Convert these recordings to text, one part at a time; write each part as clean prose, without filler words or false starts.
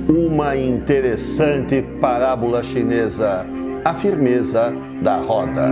uma interessante parábola chinesa, a firmeza da roda.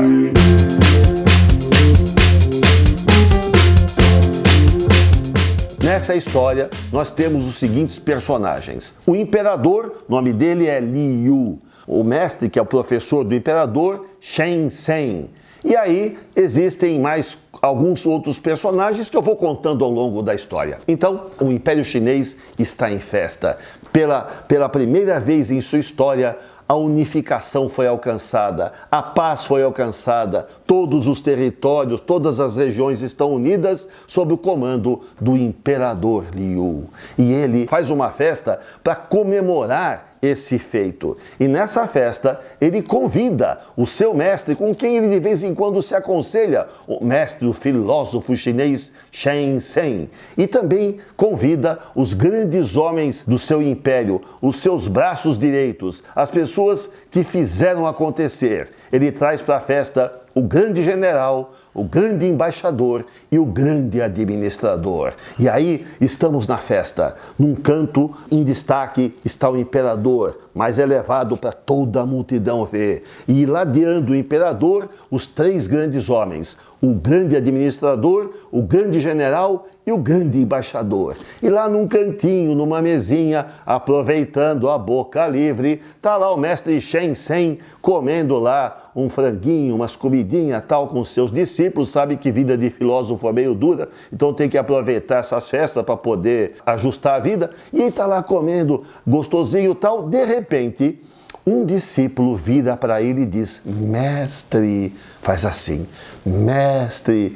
Nessa história, nós temos os seguintes personagens. O imperador, o nome dele é Li Yu. O mestre, que é o professor do imperador, Shen Zhen. E aí existem mais alguns outros personagens que eu vou contando ao longo da história. Então, o Império Chinês está em festa. Pela primeira vez em sua história, a unificação foi alcançada, a paz foi alcançada, todos os territórios, todas as regiões estão unidas sob o comando do imperador Liu. E ele faz uma festa para comemorar esse feito. E nessa festa, ele convida o seu mestre, com quem ele de vez em quando se aconselha, o mestre, o filósofo chinês Shen Zhen. E também convida os grandes homens do seu império, os seus braços direitos, as pessoas que fizeram acontecer. Ele traz para a festa o grande general, o grande embaixador e o grande administrador. E aí estamos na festa. Num canto, em destaque, está o imperador, mais elevado para toda a multidão ver. E ladeando o imperador, os três grandes homens, o grande administrador, o grande general e o grande embaixador. E lá num cantinho, numa mesinha, aproveitando a boca livre, tá lá o mestre Shen Zhen comendo lá um franguinho, umas comidinhas tal com seus discípulos. Sabe que vida de filósofo é meio dura, então tem que aproveitar essas festas para poder ajustar a vida. E ele tá lá comendo gostosinho tal. De repente, um discípulo vira para ele e diz: mestre, faz assim, mestre,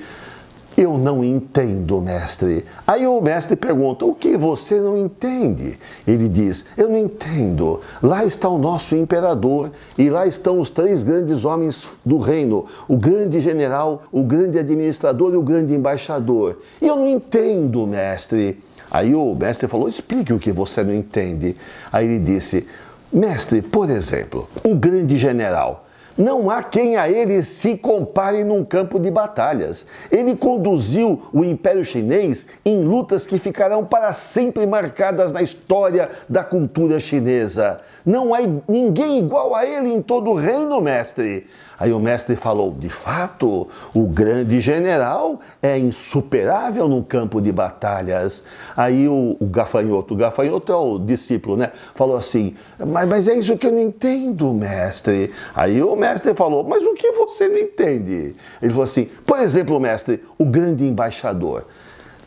eu não entendo, mestre. Aí o mestre pergunta: o que você não entende? Ele diz: eu não entendo. Lá está o nosso imperador e lá estão os três grandes homens do reino, o grande general, o grande administrador e o grande embaixador. E eu não entendo, mestre. Aí o mestre falou: explique o que você não entende. Aí ele disse: mestre, por exemplo, o grande general, não há quem a ele se compare num campo de batalhas. Ele conduziu o Império Chinês em lutas que ficarão para sempre marcadas na história da cultura chinesa. Não há ninguém igual a ele em todo o reino, mestre. Aí o mestre falou: de fato, o grande general é insuperável no campo de batalhas. Aí o gafanhoto é o discípulo, né? Falou assim: mas é isso que eu não entendo, mestre. Aí o mestre falou: mas o que você não entende? Ele falou assim: por exemplo, mestre, o grande embaixador.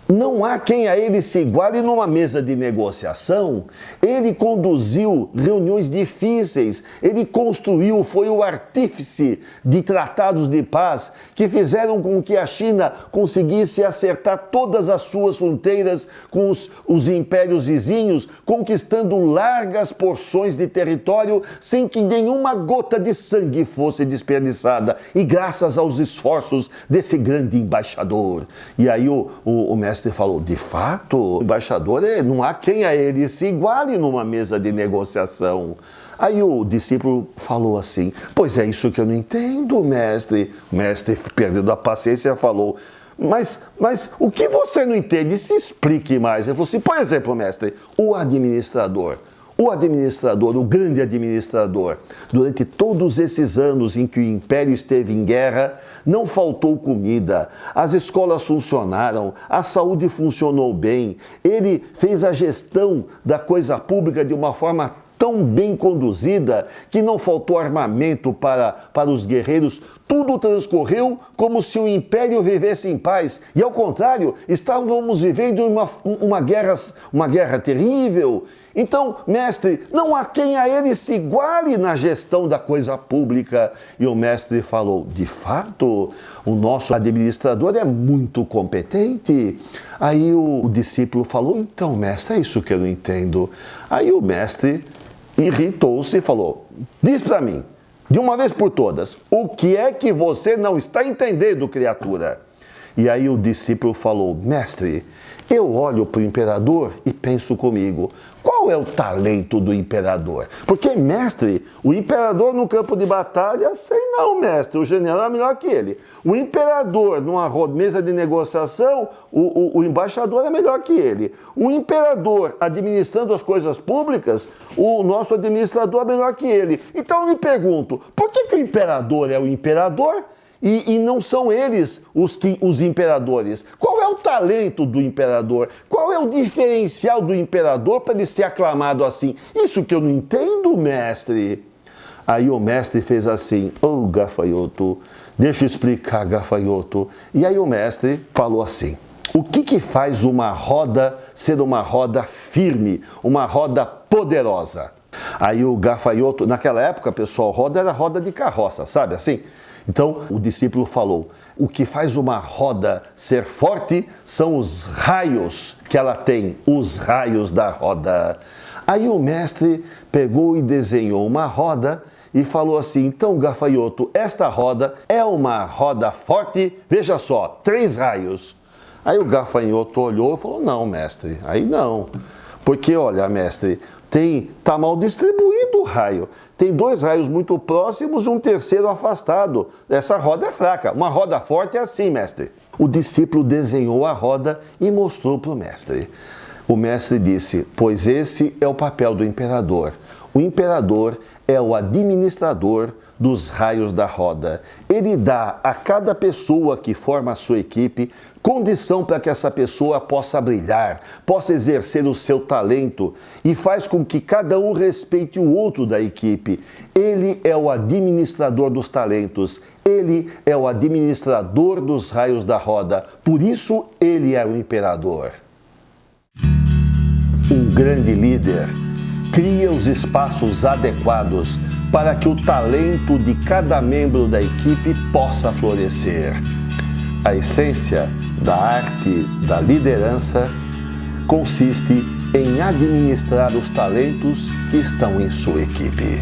Não há quem a ele se iguale numa mesa de negociação. Ele conduziu reuniões difíceis, ele construiu, foi o artífice de tratados de paz que fizeram com que a China conseguisse acertar todas as suas fronteiras com os impérios vizinhos, conquistando largas porções de território sem que nenhuma gota de sangue fosse desperdiçada, e graças aos esforços desse grande embaixador. E aí o mestre falou: de fato, o embaixador não há quem a ele se iguale numa mesa de negociação. Aí o discípulo falou assim: pois é isso que eu não entendo, mestre. O mestre, perdendo a paciência, falou: mas o que você não entende? Se explique mais. Ele falou assim: por exemplo, mestre, o administrador, o grande administrador, durante todos esses anos em que o Império esteve em guerra, não faltou comida, as escolas funcionaram, a saúde funcionou bem, ele fez a gestão da coisa pública de uma forma tão bem conduzida que não faltou armamento para os guerreiros. Tudo transcorreu como se o Império vivesse em paz. E ao contrário, estávamos vivendo uma guerra terrível. Então, mestre, não há quem a ele se iguale na gestão da coisa pública. E o mestre falou: de fato, o nosso administrador é muito competente. Aí o discípulo falou: então, mestre, é isso que eu não entendo. Aí o mestre irritou-se e falou: diz para mim, de uma vez por todas, o que é que você não está entendendo, criatura? E aí o discípulo falou: mestre, eu olho para o imperador e penso comigo, qual é o talento do imperador? Porque, mestre, o imperador no campo de batalha, sei não, mestre, o general é melhor que ele. O imperador numa mesa de negociação, o embaixador é melhor que ele. O imperador administrando as coisas públicas, o nosso administrador é melhor que ele. Então eu me pergunto, por que o imperador é o imperador? E não são eles os imperadores. Qual é o talento do imperador? Qual é o diferencial do imperador para ele ser aclamado assim? Isso que eu não entendo, mestre. Aí o mestre fez assim: ô gafanhoto, deixa eu explicar, gafanhoto. E aí o mestre falou assim: o que faz uma roda ser uma roda firme, uma roda poderosa? Aí o gafanhoto, naquela época, pessoal, roda era roda de carroça, sabe assim? Então o discípulo falou: o que faz uma roda ser forte são os raios que ela tem, os raios da roda. Aí o mestre pegou e desenhou uma roda e falou assim: então, gafanhoto, esta roda é uma roda forte, veja só, 3 raios. Aí o gafanhoto olhou e falou: não, mestre, aí não. Porque, olha, mestre, tá mal distribuído o raio. Tem 2 raios muito próximos e um terceiro afastado. Essa roda é fraca. Uma roda forte é assim, mestre. O discípulo desenhou a roda e mostrou para o mestre. O mestre disse: pois esse é o papel do imperador. O imperador é o administrador dos raios da roda. Ele dá a cada pessoa que forma a sua equipe condição para que essa pessoa possa brilhar, possa exercer o seu talento e faz com que cada um respeite o outro da equipe. Ele é o administrador dos talentos, ele é o administrador dos raios da roda, por isso ele é o imperador. Um grande líder cria os espaços adequados para que o talento de cada membro da equipe possa florescer. A essência da arte da liderança consiste em administrar os talentos que estão em sua equipe.